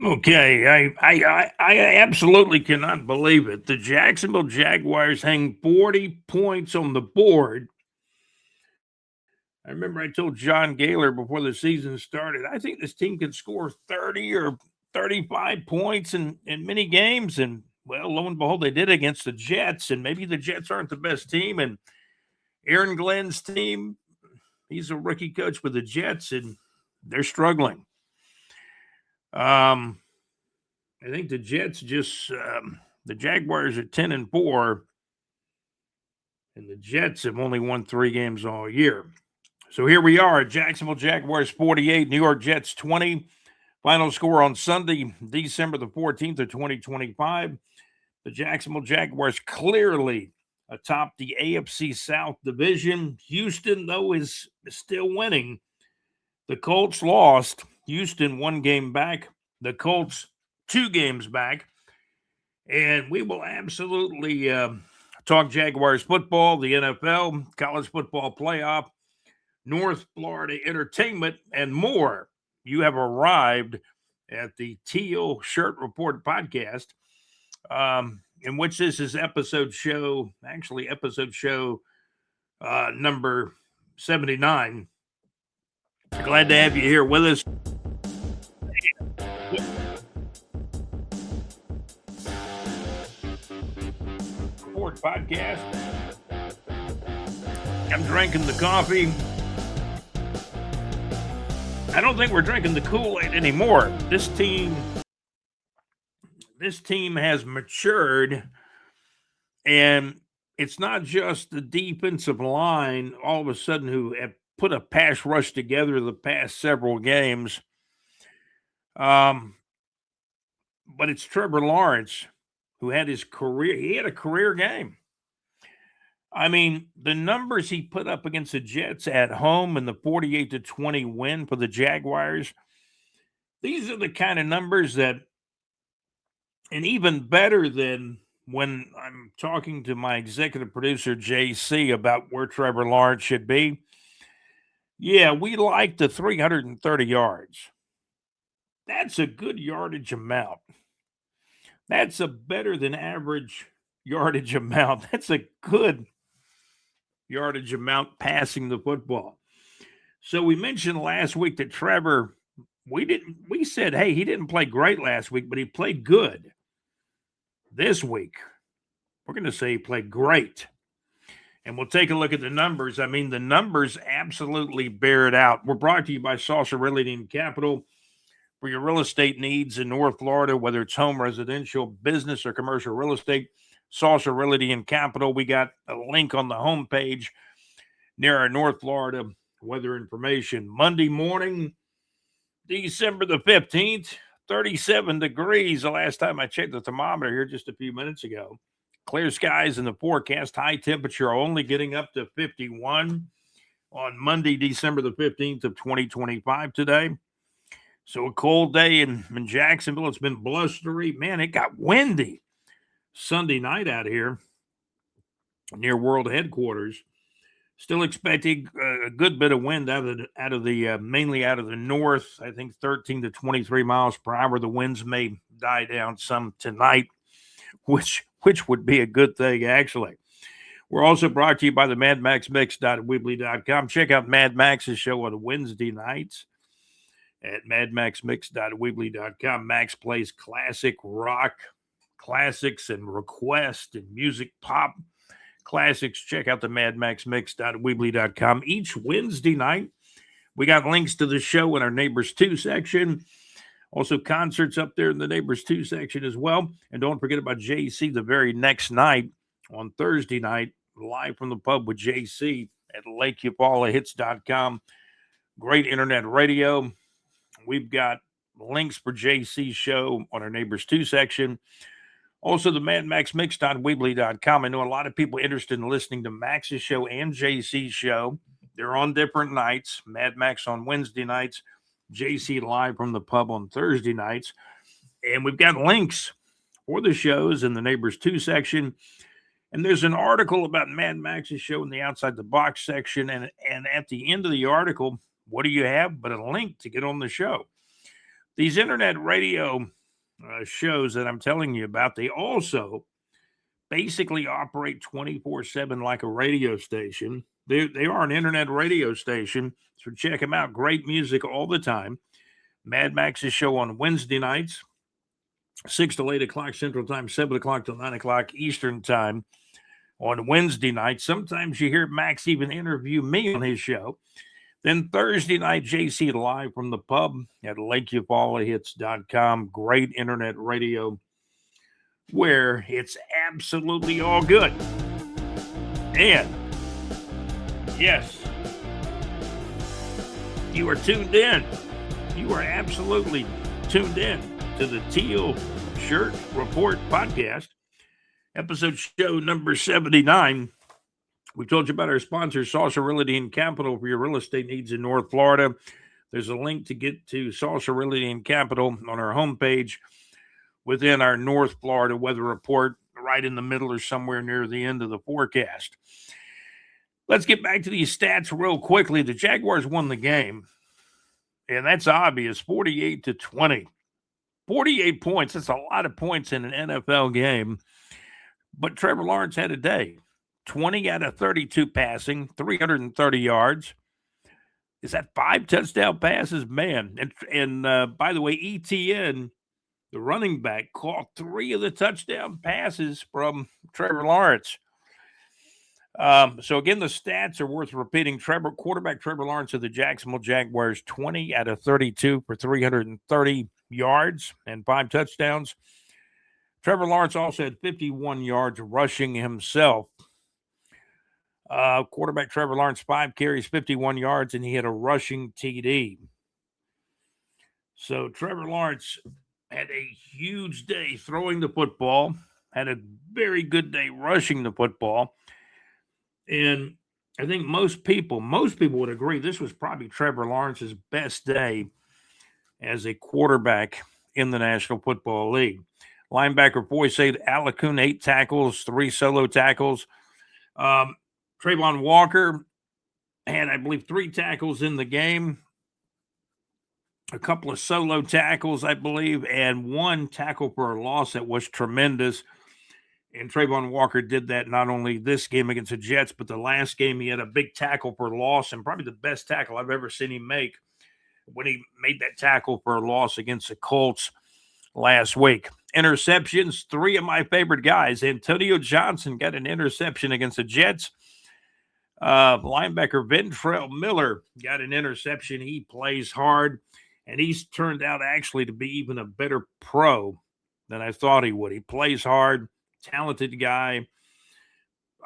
Okay, I absolutely cannot believe it. The Jacksonville Jaguars hang 40 points on the board. I remember I told John Gaylor before the season started, I think this team can score 30 or 35 points in many games. And well, lo and behold, they did against the Jets. And maybe the Jets aren't the best team. And Aaron Glenn's team, he's a rookie coach with the Jets, and they're struggling. I think the Jets the Jaguars are 10-4, and the Jets have only won 3 games all year. So here we are, Jacksonville Jaguars 48, New York Jets 20. Final score on Sunday, December the 14th of 2025. The Jacksonville Jaguars clearly atop the AFC South division. Houston, though, is still winning. The Colts lost. Houston 1 game back. The Colts 2 games back. And we will absolutely talk Jaguars football, the NFL, college football playoff, North Florida entertainment, and more. You have arrived at the Teal Shirt Report podcast, in which this is episode show number 79. Glad to have you here with us. Report podcast. I'm drinking the coffee. I don't think we're drinking the Kool-Aid anymore. This team has matured, and it's not just the defensive line all of a sudden who have put a pass rush together the past several games. But it's Trevor Lawrence who had a career game. I mean, the numbers he put up against the Jets at home in the 48-20 win for the Jaguars, these are the kind of numbers that, and even better than when I'm talking to my executive producer, JC, about where Trevor Lawrence should be. Yeah, we like the 330 yards. That's a good yardage amount. That's a better than average yardage amount. That's a good yardage amount passing the football. So we mentioned last week that Trevor, we said, hey, he didn't play great last week, but he played good. This week, we're going to say he played great. And we'll take a look at the numbers. I mean, the numbers absolutely bear it out. We're brought to you by Saucer Realty and Capital. For your real estate needs in North Florida, whether it's home, residential, business, or commercial real estate, Saucer Realty and Capital. We got a link on the homepage near our North Florida weather information. Monday morning, December the 15th, 37 degrees. The last time I checked the thermometer here just a few minutes ago. Clear skies in the forecast. High temperature only getting up to 51 on Monday, December the 15th of 2025 today. So a cold day in Jacksonville. It's been blustery. Man, it got windy Sunday night out here near World Headquarters. Still expecting a good bit of wind mainly out of the north. I think 13 to 23 miles per hour. The winds may die down some tonight, which would be a good thing, actually. We're also brought to you by the MadMaxMix.weebly.com. Check out Mad Max's show on Wednesday nights at MadMaxMix.weebly.com. Max plays classic rock classics and request and music pop classics. Check out the MadMaxMix.weebly.com. Each Wednesday night, we got links to the show in our Neighbors 2 section. Also, concerts up there in the Neighbors 2 section as well. And don't forget about JC the very next night on Thursday night, live from the pub with JC at LakeUpalaHits.com. Great internet radio. We've got links for JC's show on our Neighbors 2 section. Also, the MadMaxMix.weebly.com. I know a lot of people interested in listening to Max's show and JC's show. They're on different nights. Mad Max on Wednesday nights. JC live from the pub on Thursday nights. And we've got links for the shows in the Neighbors 2 section. And there's an article about Mad Max's show in the Outside the Box section. And at the end of the article, what do you have but a link to get on the show? These internet radio shows that I'm telling you about, they also basically operate 24/7 like a radio station. They are an internet radio station, so check them out. Great music all the time. Mad Max's show on Wednesday nights, 6 to 8 o'clock Central Time, 7 o'clock to 9 o'clock Eastern Time on Wednesday night. Sometimes you hear Max even interview me on his show. Then Thursday night, JC live from the pub at LakeUvalahits.com. Great internet radio where it's absolutely all good. And yes, you are tuned in. You are absolutely tuned in to the Teal Shirt Report podcast, episode show number 79. We told you about our sponsor, Salsa Realty and Capital, for your real estate needs in North Florida. There's a link to get to Salsa Realty and Capital on our homepage within our North Florida weather report, right in the middle or somewhere near the end of the forecast. Let's get back to these stats real quickly. The Jaguars won the game, and that's obvious, 48-20. 48 points, that's a lot of points in an NFL game. But Trevor Lawrence had a day. 20 out of 32 passing, 330 yards. Is that 5 touchdown passes? Man. And by the way, ETN, the running back, caught 3 of the touchdown passes from Trevor Lawrence. So again, the stats are worth repeating. Quarterback Trevor Lawrence of the Jacksonville Jaguars, 20 out of 32 for 330 yards and 5 touchdowns. Trevor Lawrence also had 51 yards rushing himself. Quarterback Trevor Lawrence, 5 carries, 51 yards, and he had a rushing TD. So Trevor Lawrence had a huge day throwing the football, had a very good day rushing the football. And I think most people would agree this was probably Trevor Lawrence's best day as a quarterback in the National Football League. Linebacker Foyesade Alakun, 8 tackles, 3 solo tackles. Trayvon Walker had, I believe, 3 tackles in the game, a couple of solo tackles, I believe, and 1 tackle for a loss that was tremendous. And Trayvon Walker did that not only this game against the Jets, but the last game he had a big tackle for a loss, and probably the best tackle I've ever seen him make when he made that tackle for a loss against the Colts last week. Interceptions, 3 of my favorite guys. Antonio Johnson got an interception against the Jets. Linebacker Ventrell Miller got an interception. He plays hard, and he's turned out actually to be even a better pro than I thought he would. He plays hard, talented guy,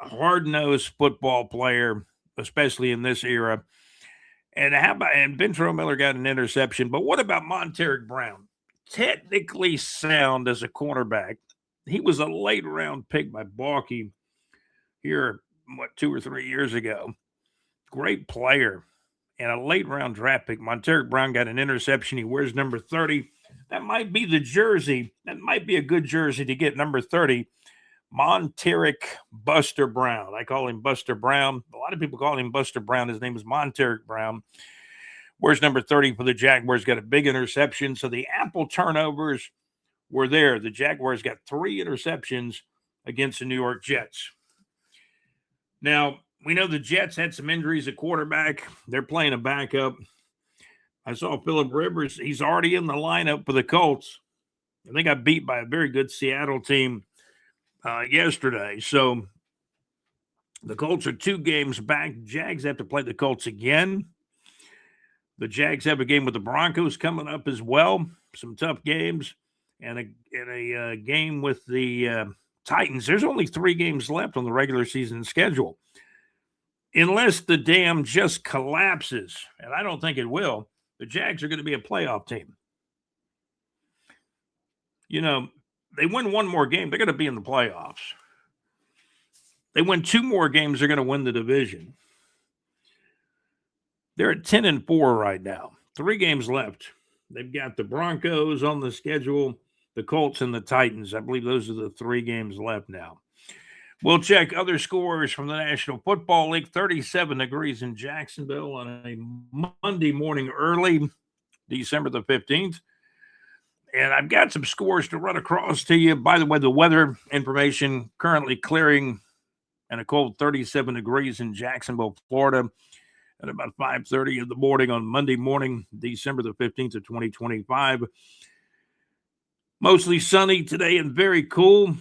a hard-nosed football player, especially in this era. And Ventrell Miller got an interception. But what about Monteric Brown? Technically sound as a cornerback. He was a late-round pick by Balky here, 2 or 3 years ago. Great player and a late-round draft pick. Monteric Brown got an interception. He wears number 30. That might be the jersey. That might be a good jersey to get, number 30. Monteric Buster Brown. I call him Buster Brown. A lot of people call him Buster Brown. His name is Monteric Brown. Where's number 30 for the Jaguars? Got a big interception. So the ample turnovers were there. The Jaguars got 3 interceptions against the New York Jets. Now, we know the Jets had some injuries at quarterback. They're playing a backup. I saw Phillip Rivers. He's already in the lineup for the Colts. And they got beat by a very good Seattle team yesterday. So the Colts are 2 games back. Jags have to play the Colts again. The Jags have a game with the Broncos coming up as well. Some tough games. And a game with the Titans. There's only 3 games left on the regular season schedule. Unless the dam just collapses, and I don't think it will, the Jags are going to be a playoff team. You know, they win 1 more game, they're going to be in the playoffs. They win 2 more games, they're going to win the division. They're at 10-4 right now. 3 games left. They've got the Broncos on the schedule, the Colts, and the Titans. I believe those are the 3 games left now. We'll check other scores from the National Football League. 37 degrees in Jacksonville on a Monday morning early, December the 15th. And I've got some scores to run across to you. By the way, the weather information currently clearing and a cold 37 degrees in Jacksonville, Florida at about 5:30 in the morning on Monday morning, December the 15th of 2025. Mostly sunny today and very cool.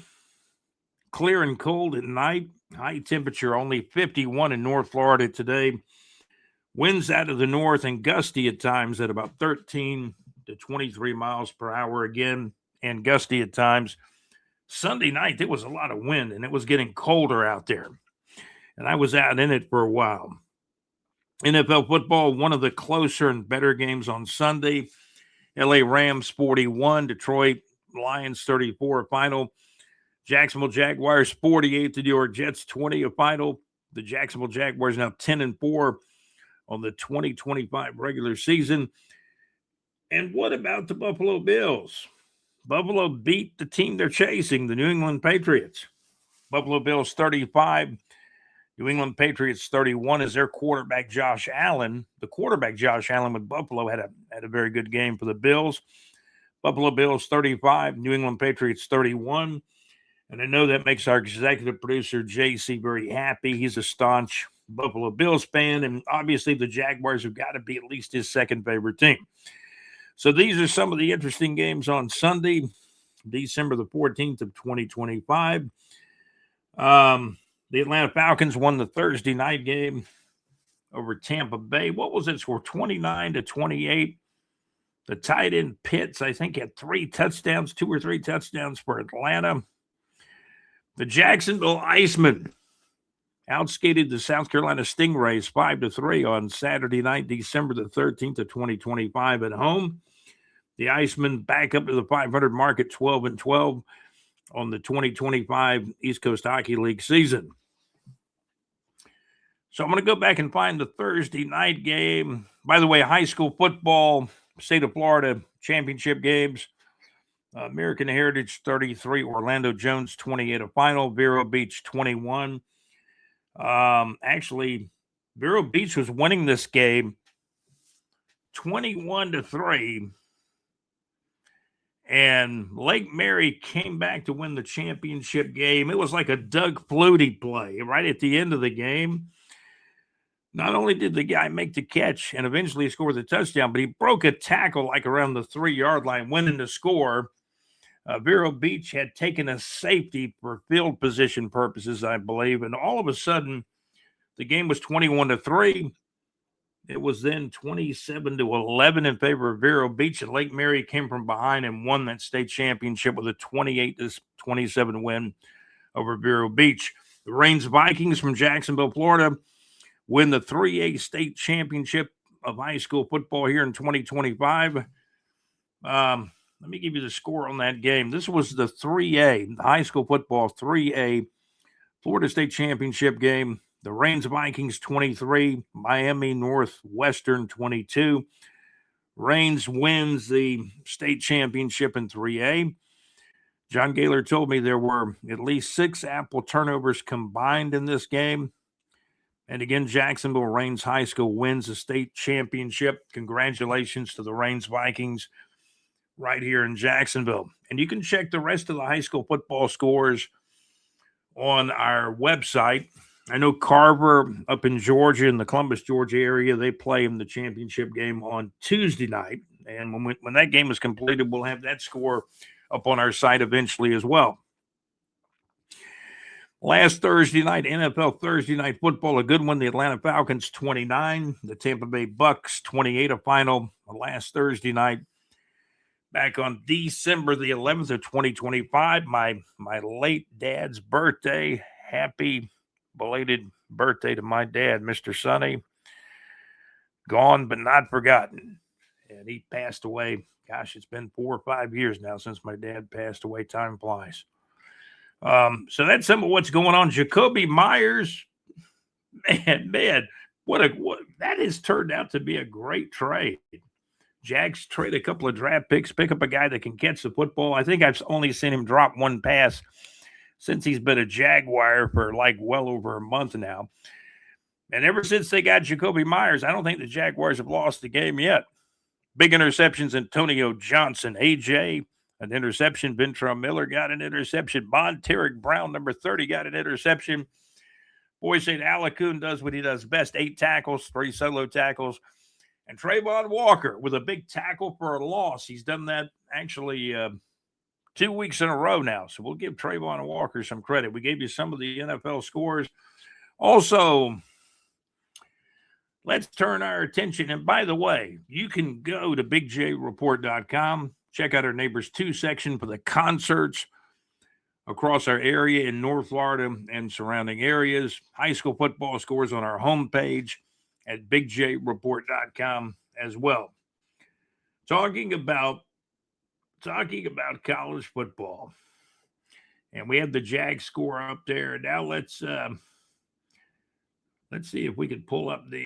Clear and cold at night. High temperature only 51 in North Florida today. Winds out of the north and gusty at times at about 13 to 23 miles per hour again, and gusty at times. Sunday night, there was a lot of wind and it was getting colder out there. And I was out in it for a while. NFL football, one of the closer and better games on Sunday. LA Rams 41, Detroit Lions 34 final. Jacksonville Jaguars 48, the New York Jets 20 a final. The Jacksonville Jaguars now 10-4 on the 2025 regular season. And what about the Buffalo Bills? Buffalo beat the team they're chasing, the New England Patriots. Buffalo Bills 35, New England Patriots 31 as their quarterback Josh Allen. The quarterback Josh Allen with Buffalo had a very good game for the Bills. Buffalo Bills 35, New England Patriots 31. And I know that makes our executive producer, JC, very happy. He's a staunch Buffalo Bills fan, and obviously the Jaguars have got to be at least his second favorite team. So these are some of the interesting games on Sunday, December the 14th of 2025. The Atlanta Falcons won the Thursday night game over Tampa Bay. What was it score? 29-28. The tight end Pitts, I think, had 2 or 3 touchdowns for Atlanta. The Jacksonville Icemen outskated the South Carolina Stingrays 5-3 on Saturday night, December the 13th of 2025 at home. The Icemen back up to the 500 mark at 12-12 on the 2025 East Coast Hockey League season. So I'm going to go back and find the Thursday night game. By the way, high school football, state of Florida championship games. American Heritage 33, Orlando Jones 28 a final, Vero Beach 21. Actually, Vero Beach was winning this game 21-3. And Lake Mary came back to win the championship game. It was like a Doug Flutie play right at the end of the game. Not only did the guy make the catch and eventually score the touchdown, but he broke a tackle like around the 3-yard line, winning to score. Vero Beach had taken a safety for field position purposes, I believe. And all of a sudden, the game was 21-3. It was then 27-11 in favor of Vero Beach, and Lake Mary came from behind and won that state championship with a 28-27 win over Vero Beach. The Rains Vikings from Jacksonville, Florida, win the 3A state championship of high school football here in 2025. Let me give you the score on that game. This was the 3A, the high school football 3A Florida State Championship game. The Rains Vikings 23, Miami Northwestern 22. Rains wins the state championship in 3A. John Gaylor told me there were at least 6 Apple turnovers combined in this game. And again, Jacksonville Rains High School wins the state championship. Congratulations to the Rains Vikings right here in Jacksonville. And you can check the rest of the high school football scores on our website. I know Carver up in Georgia, in the Columbus, Georgia area, they play in the championship game on Tuesday night. And when that game is completed, we'll have that score up on our site eventually as well. Last Thursday night, NFL Thursday night football, a good one. The Atlanta Falcons 29, the Tampa Bay Bucks 28 a final. Last Thursday night, back on December the 11th of 2025, my late dad's birthday. Happy belated birthday to my dad, Mr. Sonny. Gone but not forgotten. And he passed away. Gosh, it's been 4 or 5 years now since my dad passed away. Time flies. So that's some of what's going on. Jacoby Myers, man, what that has turned out to be a great trade. Jags trade a couple of draft picks, pick up a guy that can catch the football. I think I've only seen him drop 1 pass since he's been a Jaguar for like well over a month now. And ever since they got Jacoby Myers, I don't think the Jaguars have lost the game yet. Big interceptions, Antonio Johnson. AJ, an interception. Ventrell Miller got an interception. Monteric Brown, number 30, got an interception. Boy St. Alacoon does what he does best. 8 tackles, 3 solo tackles. And Trayvon Walker with a big tackle for a loss. He's done that actually 2 weeks in a row now. So we'll give Trayvon Walker some credit. We gave you some of the NFL scores. Also, let's turn our attention. And by the way, you can go to bigjreport.com, check out our Neighbors 2 section for the concerts across our area in North Florida and surrounding areas. High school football scores on our homepage at bigjreport.com as well. Talking about college football. And we have the Jag score up there. Now let's see if we can pull up the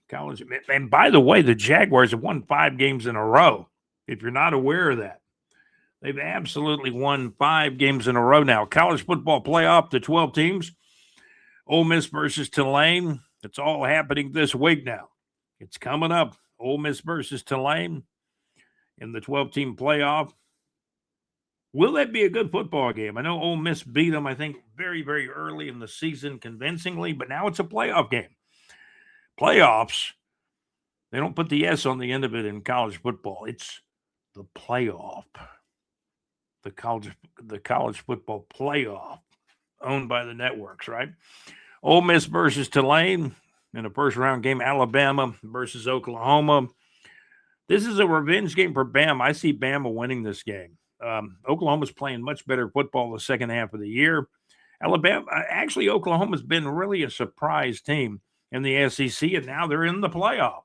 college. And by the way, the Jaguars have won 5 games in a row. If you're not aware of that, they've absolutely won 5 games in a row now. College football playoff, the 12 teams. Ole Miss versus Tulane. It's all happening this week now. It's coming up. Ole Miss versus Tulane in the 12-team playoff. Will that be a good football game? I know Ole Miss beat them, I think, very, very early in the season convincingly, but now it's a playoff game. Playoffs, they don't put the S on the end of it in college football. It's the playoff. The college football playoff owned by the networks, right? Ole Miss versus Tulane in a first-round game. Alabama versus Oklahoma. This is a revenge game for Bama. I see Bama winning this game. Oklahoma's playing much better football the second half of the year. Oklahoma's been really a surprise team in the SEC, and now they're in the playoff.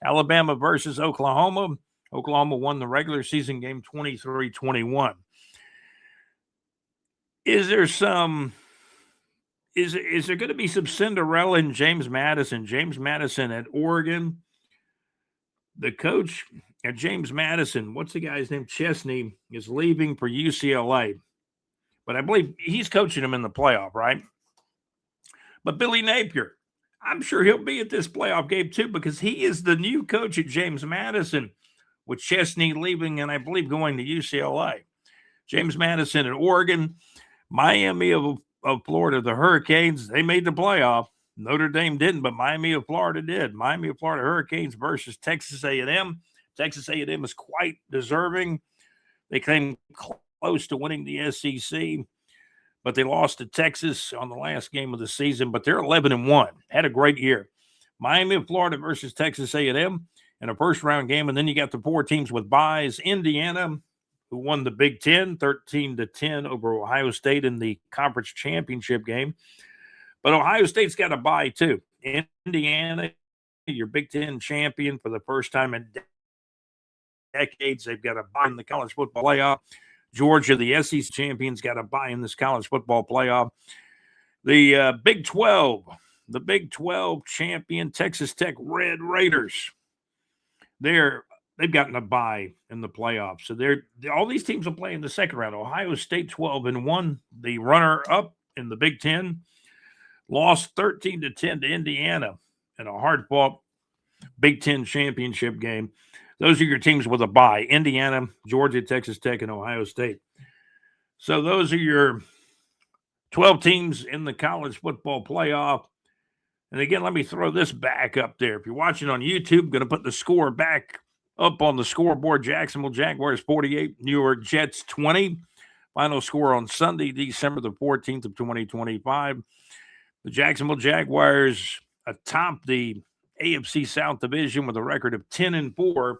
Alabama versus Oklahoma. Oklahoma won the regular season game 23-21. Is there going to be some Cinderella in James Madison? James Madison at Oregon. The coach at James Madison, what's the guy's name? Chesney, is leaving for UCLA. But I believe he's coaching him in the playoff, right? But Billy Napier, I'm sure he'll be at this playoff game too, because he is the new coach at James Madison, with Chesney leaving and I believe going to UCLA. James Madison at Oregon. Miami of Florida, the Hurricanes, they made the playoff. Notre Dame didn't, but Miami of Florida did. Miami of Florida Hurricanes versus Texas A&M. Texas A&M is quite deserving. They came close to winning the SEC, but they lost to Texas on the last game of the season. But they're 11-1. Had a great year. Miami of Florida versus Texas A&M in a first-round game, and then you got the 4 teams with byes. Indiana, who won the Big Ten 13-10 over Ohio State in the conference championship game. But Ohio State's got a bye too. Indiana, your Big Ten champion for the first time in decades. They've got a bye in the college football playoff. Georgia, the SEC champions, got a bye in this college football playoff. The Big 12 champion Texas Tech Red Raiders. They've gotten a bye in the playoffs. So all these teams will play in the second round. Ohio State 12-1, the runner-up in the Big Ten, lost 13-10 to Indiana in a hard-fought Big Ten championship game. Those are your teams with a bye: Indiana, Georgia, Texas Tech, and Ohio State. So those are your 12 teams in the college football playoff. And again, let me throw this back up there. If you're watching on YouTube, I'm going to put the score back up on the scoreboard. Jacksonville Jaguars 48, New York Jets 20. Final score on Sunday, December the 14th of 2025. The Jacksonville Jaguars atop the AFC South Division with a record of 10-4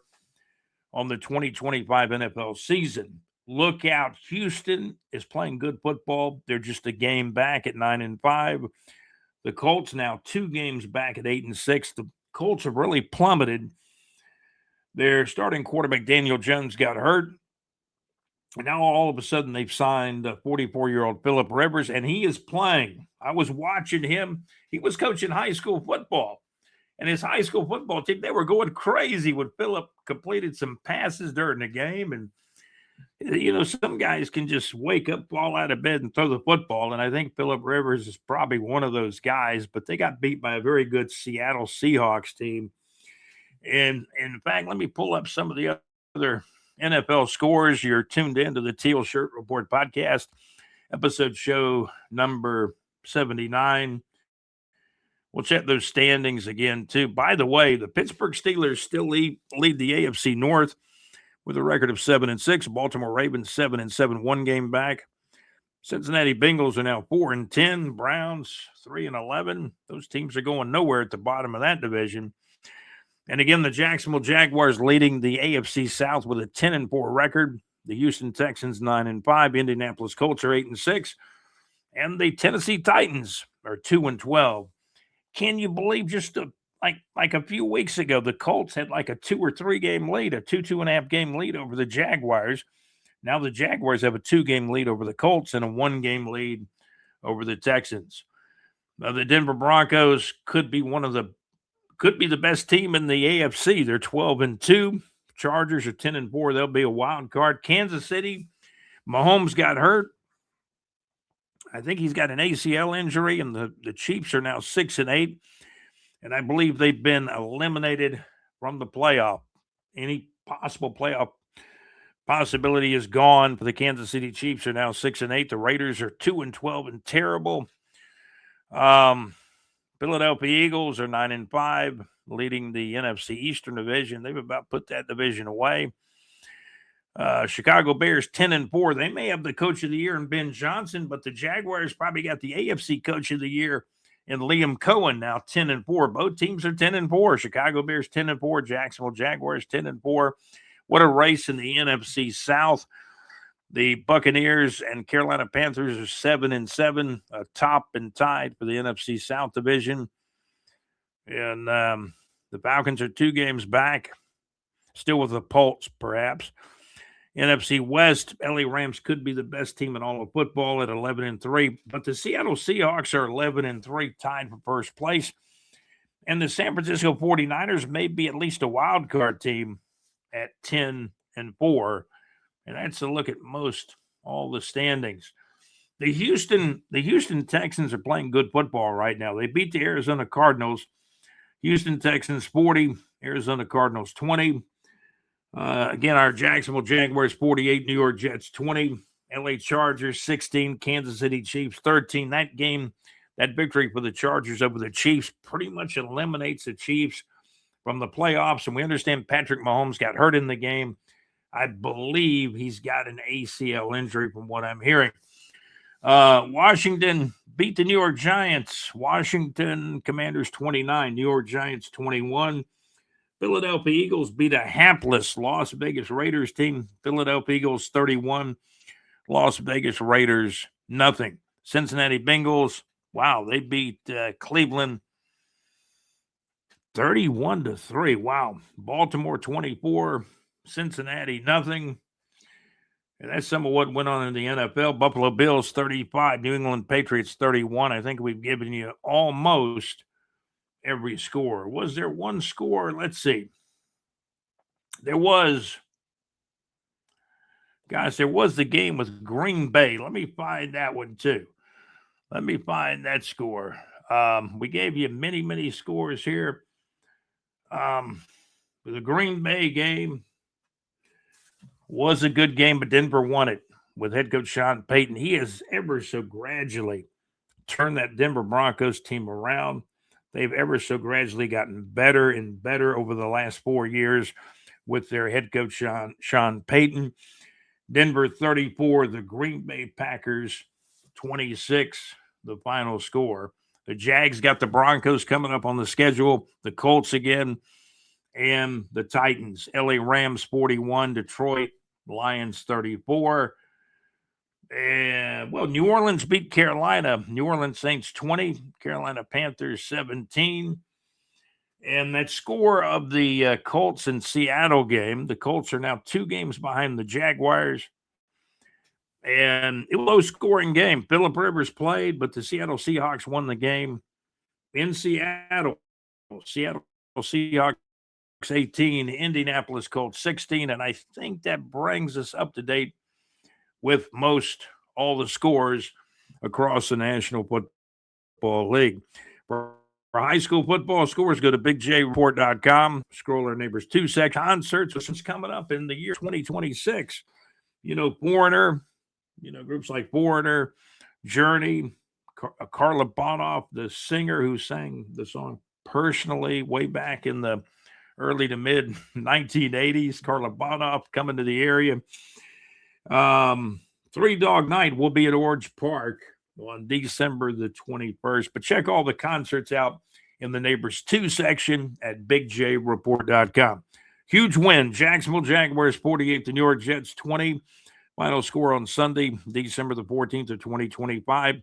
on the 2025 NFL season. Look out, Houston is playing good football. They're just a game back at 9-5. The Colts now 2 games back at 8-6. The Colts have really plummeted. Their starting quarterback, Daniel Jones, got hurt. And now all of a sudden they've signed 44-year-old Phillip Rivers, and he is playing. I was watching him. He was coaching high school football. And his high school football team, they were going crazy when Phillip completed some passes during the game. And, some guys can just wake up, fall out of bed, and throw the football. And I think Phillip Rivers is probably one of those guys. But they got beat by a very good Seattle Seahawks team. And in fact, let me pull up some of the other NFL scores. You're tuned into the Teal Shirt Report podcast, episode show number 79. We'll check those standings again, too. By the way, the Pittsburgh Steelers still lead the AFC North with a record of 7-6. Baltimore Ravens 7-7, one game back. Cincinnati Bengals are now 4-10. Browns 3-11. Those teams are going nowhere at the bottom of that division. And again, the Jacksonville Jaguars leading the AFC South with a 10-4 record. The Houston Texans 9-5. Indianapolis Colts are 8-6. And the Tennessee Titans are 2-12. Can you believe just like a few weeks ago, the Colts had like a 2 or 3 game lead, a 2.5 game lead over the Jaguars. Now the Jaguars have a 2-game lead over the Colts and a 1-game lead over the Texans. The Denver Broncos could be the best team in the AFC. They're 12-2. Chargers are 10-4. They'll be a wild card. Kansas City, Mahomes got hurt. I think he's got an ACL injury, and the Chiefs are now 6-8. And I believe they've been eliminated from the playoff. Any possible playoff possibility is gone for the Kansas City Chiefs. Are now 6-8. The Raiders are 2-12 and terrible. Philadelphia Eagles are 9-5, leading the NFC Eastern Division. They've about put that division away. Chicago Bears 10-4. They may have the coach of the year in Ben Johnson, but the Jaguars probably got the AFC coach of the year in Liam Cohen, now 10-4. Both teams are 10-4. Chicago Bears 10-4. Jacksonville Jaguars 10-4. What a race in the NFC South. The Buccaneers and Carolina Panthers are 7-7, top and tied for the NFC South division. And the Falcons are 2 games back, still with a pulse, perhaps. NFC West, LA Rams could be the best team in all of football at 11-3, but the Seattle Seahawks are 11-3, tied for first place. And the San Francisco 49ers may be at least a wild card team at 10-4. And that's a look at all the standings. The Houston Texans are playing good football right now. They beat the Arizona Cardinals. Houston Texans 40, Arizona Cardinals 20. Again, our Jacksonville Jaguars 48, New York Jets 20, LA Chargers 16, Kansas City Chiefs 13. That victory for the Chargers over the Chiefs pretty much eliminates the Chiefs from the playoffs. And we understand Patrick Mahomes got hurt in the game. I believe he's got an ACL injury from what I'm hearing. Washington beat the New York Giants. Washington Commanders 29, New York Giants 21. Philadelphia Eagles beat a hapless Las Vegas Raiders team. Philadelphia Eagles 31, Las Vegas Raiders nothing. Cincinnati Bengals, wow, they beat Cleveland 31-3. Wow. Baltimore 24, Cincinnati nothing. And that's some of what went on in the NFL. Buffalo Bills 35, New England Patriots 31. I think we've given you almost every score. Was there one score? Let's see. There was the game with Green Bay. Let me find that one too. Let me find that score. We gave you many, many scores here. The Green Bay game was a good game, but Denver won it with head coach Sean Payton. He has ever so gradually turned that Denver Broncos team around. They've ever so gradually gotten better and better over the last 4 years with their head coach, Sean Payton. Denver 34, the Green Bay Packers 26, the final score. The Jags got the Broncos coming up on the schedule, the Colts again, and the Titans. LA Rams 41, Detroit Lions 34. New Orleans beat Carolina. New Orleans Saints 20, Carolina Panthers 17. And that score of the Colts and Seattle game, the Colts are now 2 games behind the Jaguars. And it was a low-scoring game. Phillip Rivers played, but the Seattle Seahawks won the game in Seattle. Seattle Seahawks 18, Indianapolis Colts 16. And I think that brings us up to date with all the scores across the National Football League. high school football scores, go to bigjreport.com. Scroll our Neighbors 2 section. Concerts what's coming up in the year 2026. Foreigner, groups like Foreigner, Journey, Carla Bonoff, the singer who sang the song Personally way back in the early to mid 1980s. Carla Bonoff coming to the area. Three Dog Night will be at Orange Park on December the 21st. But check all the concerts out in the Neighbors 2 section at bigjreport.com. Huge win. Jacksonville Jaguars 48, the New York Jets 20. Final score on Sunday, December the 14th of 2025.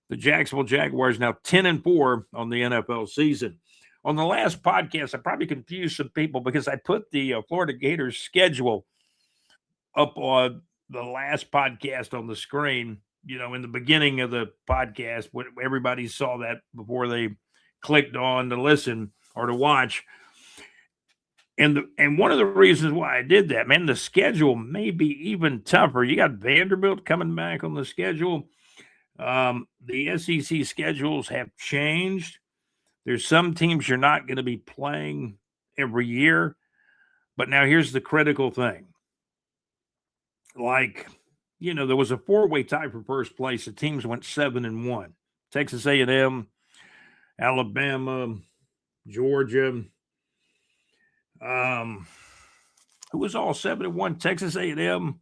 The Jacksonville Jaguars now 10-4 on the NFL season. On the last podcast, I probably confused some people because I put the Florida Gators schedule up on the last podcast on the screen, in the beginning of the podcast, when everybody saw that before they clicked on to listen or to watch. And one of the reasons why I did that, man, the schedule may be even tougher. You got Vanderbilt coming back on the schedule. The SEC schedules have changed. There's some teams you're not going to be playing every year. But now here's the critical thing. There was a four-way tie for first place. The teams went 7-1. Texas A&M, Alabama, Georgia. Who was all 7-1? Texas A&M,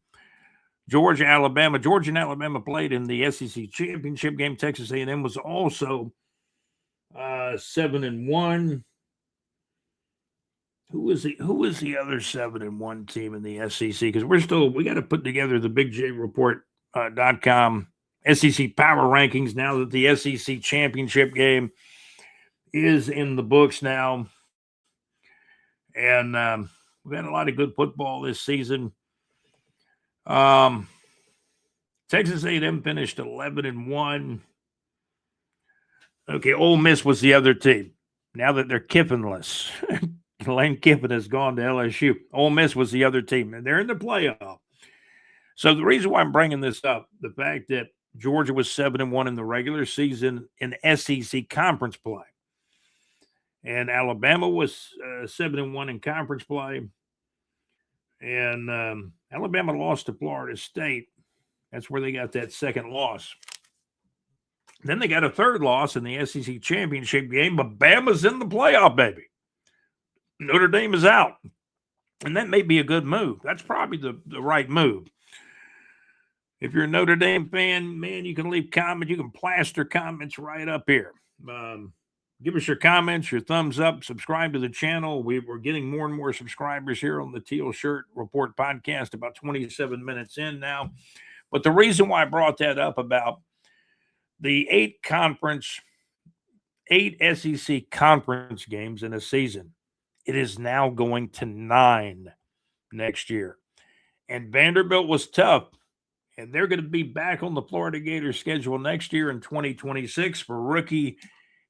Georgia, Alabama. Georgia and Alabama played in the SEC championship game. Texas A&M was also 7-1. Who was the other 7-1 team in the SEC? Because we got to put together the bigjreport.com SEC power rankings now that the SEC championship game is in the books now. And we've had a lot of good football this season. Texas A&M finished 11-1. Okay, Ole Miss was the other team. Now that they're Kiffinless. Lane Kiffin has gone to LSU. Ole Miss was the other team, and they're in the playoff. So the reason why I'm bringing this up, the fact that Georgia was 7-1 in the regular season in SEC conference play, and Alabama was 7-1 in conference play, and Alabama lost to Florida State. That's where they got that second loss. Then they got a third loss in the SEC championship game, but Bama's in the playoff, baby. Notre Dame is out. And that may be a good move. That's probably the right move. If you're a Notre Dame fan, man, you can leave comments. You can plaster comments right up here. Give us your comments, your thumbs up, subscribe to the channel. We're getting more and more subscribers here on the Teal Shirt Report podcast, about 27 minutes in now. But the reason why I brought that up about the 8 SEC conference games in a season, it is now going to 9 next year. And Vanderbilt was tough. And they're going to be back on the Florida Gators schedule next year in 2026 for rookie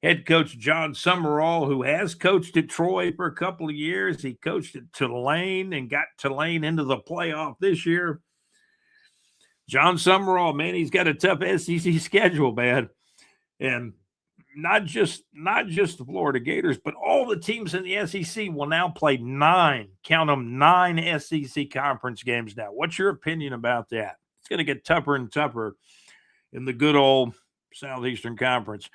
head coach John Summerall, who has coached at Troy for a couple of years. He coached at Tulane and got Tulane into the playoff this year. John Summerall, man, he's got a tough SEC schedule, man. And not just the Florida Gators, but all the teams in the SEC will now play 9 SEC conference games now. What's your opinion about that? It's going to get tougher and tougher in the good old Southeastern Conference.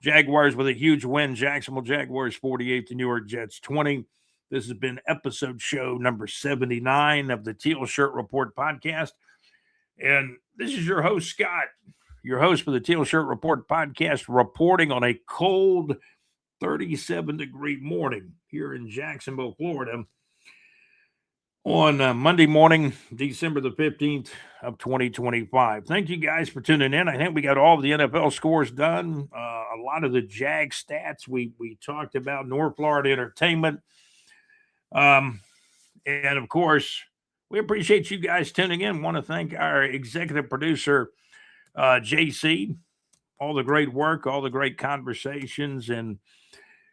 Jaguars with a huge win. Jacksonville Jaguars 48, the New York Jets 20. This has been episode show number 79 of the Teal Shirt Report podcast. And this is your host, Scott, your host for the Teal Shirt Report podcast, reporting on a cold 37-degree morning here in Jacksonville, Florida on Monday morning, December the 15th of 2025. Thank you guys for tuning in. I think we got all of the NFL scores done. A lot of the Jag stats we talked about, North Florida entertainment. And of course, we appreciate you guys tuning in. Want to thank our executive producer, JC, all the great work, all the great conversations, and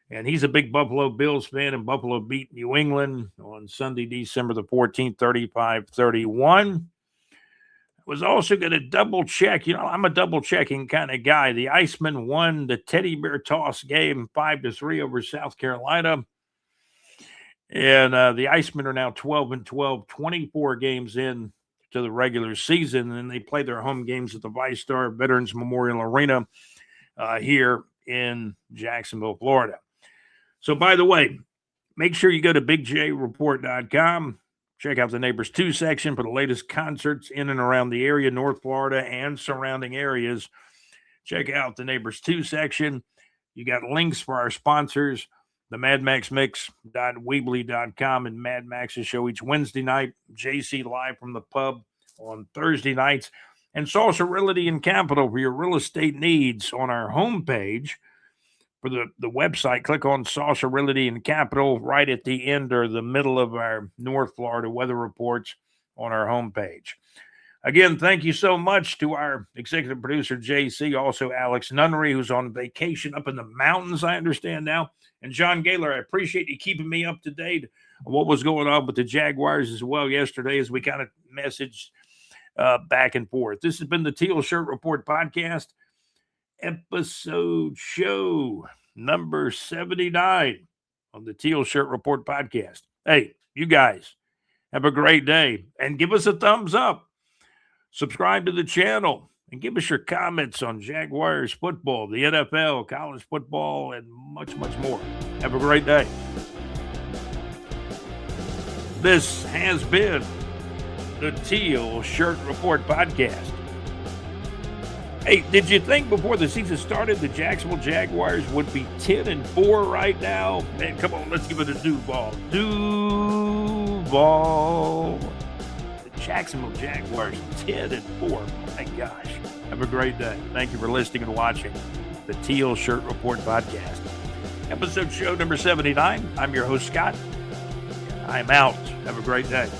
he's a big Buffalo Bills fan, and Buffalo beat New England on Sunday, December the 14th, 35-31. Was also going to double check. I'm a double checking kind of guy. The Icemen won the teddy bear toss game 5-3 over South Carolina. And the Icemen are now 12-12, 24 games in to the regular season. And they play their home games at the VyStar Veterans Memorial Arena here in Jacksonville, Florida. So, by the way, make sure you go to bigjreport.com. Check out the Neighbors 2 section for the latest concerts in and around the area, North Florida and surrounding areas. Check out the Neighbors 2 section. You got links for our sponsors, the madmaxmix.weebly.com and Mad Max's show each Wednesday night, JC Live from the Pub on Thursday nights, and Salsa Realty and Capital for your real estate needs on our homepage. For the website, click on Salsa Realty and Capital right at the end or the middle of our North Florida weather reports on our homepage. Again, thank you so much to our executive producer, JC, also Alex Nunnery, who's on vacation up in the mountains, I understand now, and John Gaylor. I appreciate you keeping me up to date on what was going on with the Jaguars as well yesterday as we kind of messaged back and forth. This has been the Teal Shirt Report podcast. Episode show number 79 on the Teal Shirt Report podcast. Hey, you guys have a great day and give us a thumbs up. Subscribe to the channel and give us your comments on Jaguars football, the NFL, college football, and much, much more. Have a great day. This has been the Teal Shirt Report podcast. Hey, did you think before the season started the Jacksonville Jaguars would be 10-4 right now? Man, come on, let's give it a Duval. Duval. The Jacksonville Jaguars 10-4. My gosh. Have a great day. Thank you for listening and watching the Teal Shirt Report podcast. Episode show number 79. I'm your host, Scott. I'm out. Have a great day.